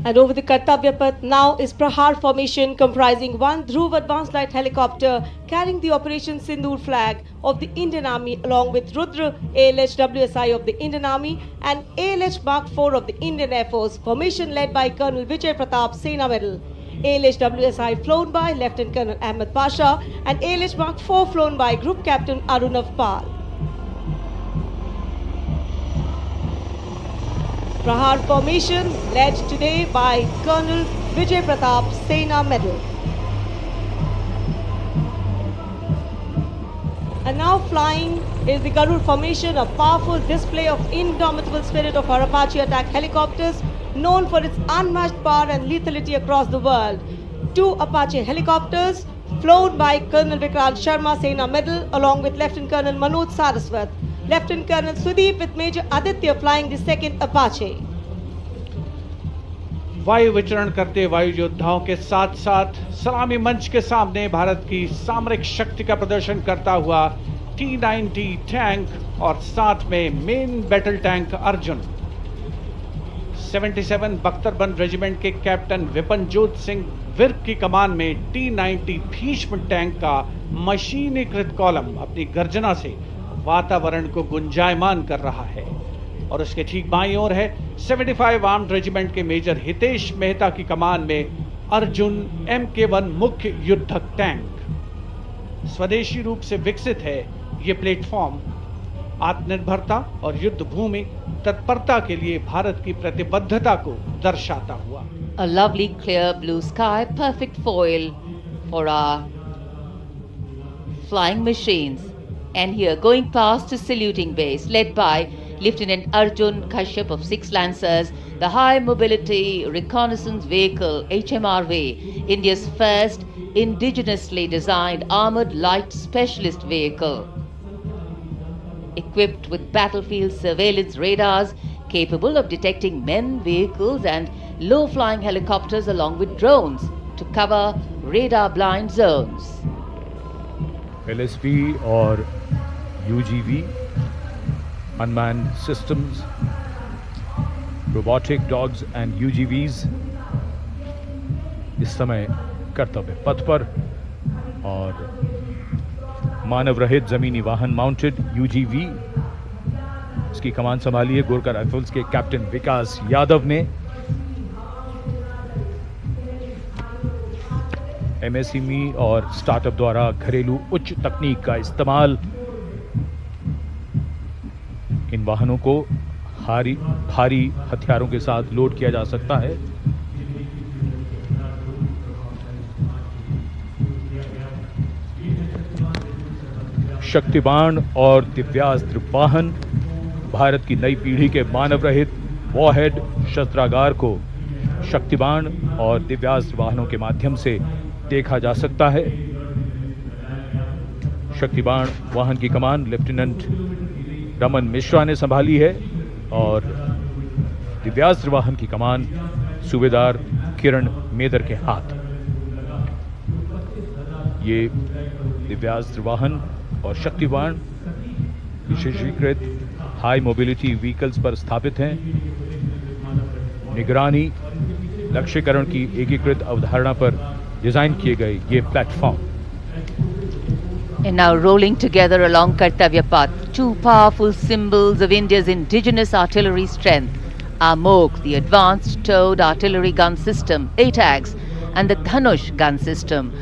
And over the Kartavya Path now is Prahar formation comprising one Dhruv advanced light helicopter carrying the Operation Sindoor flag of the Indian Army along with Rudra ALH WSI of the Indian Army and ALH Mark IV of the Indian Air Force, formation led by Colonel Vijay Pratap Sena Medal. ALH WSI flown by Lieutenant Colonel Ahmed Pasha and ALH Mark IV flown by Group Captain Arunav Pal. Prahar formation led today by Colonel Vijay Pratap Sena Medal. And now flying is the Garud formation, a powerful display of indomitable spirit of our Apache attack helicopters, known for its unmatched power and lethality across the world. Two Apache helicopters flown by Colonel Vikrant Sharma Sena Medal along with Lieutenant Colonel Manoj Saraswat. Lieutenant Colonel Sudeep with Major Aditya flying the second Apache. वायु विचरण करते वायु योद्धाओं के साथ साथ सलामी मंच के सामने भारत की सामरिक शक्ति का प्रदर्शन करता हुआ T-90 टैंक और साथ में मेन बैटल टैंक अर्जुन। 77 बख्तरबंद रेजिमेंट के कैप्टन विपनजोत सिंह विर्क की कमान में T-90 भीष्म टैंक का मशीनीकृत कॉलम अपनी गर्जना से वातावरण को गुंजायमान कर रहा है और उसके ठीक बाईं ओर है 75 आर्म्ड रेजिमेंट के मेजर हितेश मेहता की कमान में अर्जुन MK1 मुख्य युद्धक टैंक। स्वदेशी रूप से विकसित है ये प्लेटफॉर्म आत्मनिर्भरता और युद्ध भूमि तत्परता के लिए भारत की प्रतिबद्धता को दर्शाता हुआ। A lovely clear blue sky, perfect foil for our flying machines. And here, going past a saluting base led by Lieutenant Arjun Kashyap of 6 Lancers, the High Mobility Reconnaissance Vehicle HMRV, India's first indigenously designed armoured light specialist vehicle. Equipped with battlefield surveillance radars capable of detecting men, vehicles and low-flying helicopters along with drones to cover radar-blind zones. LSV और UGV, unmanned systems, robotic dogs and UGVs इस समय कर्तव्य पथ पर और मानव रहित जमीनी वाहन माउंटेड UGV इसकी कमान संभाली है गोरखा राइफल्स के कैप्टन विकास यादव ने। MSME और स्टार्टअप द्वारा घरेलू उच्च तकनीक का इस्तेमाल इन वाहनों को भारी हथियारों के साथ लोड किया जा सकता है। शक्तिबाण और दिव्यास्त्र वाहन भारत की नई पीढ़ी के मानव रहित वॉरहेड शस्त्रागार को शक्तिबाण और दिव्यास्त्र वाहनों के माध्यम से देखा जा सकता है। शक्तिबाण वाहन की कमान लेफ्टिनेंट रमन मिश्रा ने संभाली है और दिव्यास्त्र वाहन की कमान सूबेदार किरण मेदर के हाथ। ये दिव्यास्त्र वाहन और शक्तिबाण विशेषीकृत हाई मोबिलिटी व्हीकल्स पर स्थापित हैं। निगरानी लक्ष्यकरण की एकीकृत अवधारणा पर डिजाइन किए गए ये platform. And now rolling together along Kartavya Path, two powerful symbols of India's indigenous artillery strength are MOG, the Advanced Towed Artillery Gun System, ATAGS, and the Dhanush gun system,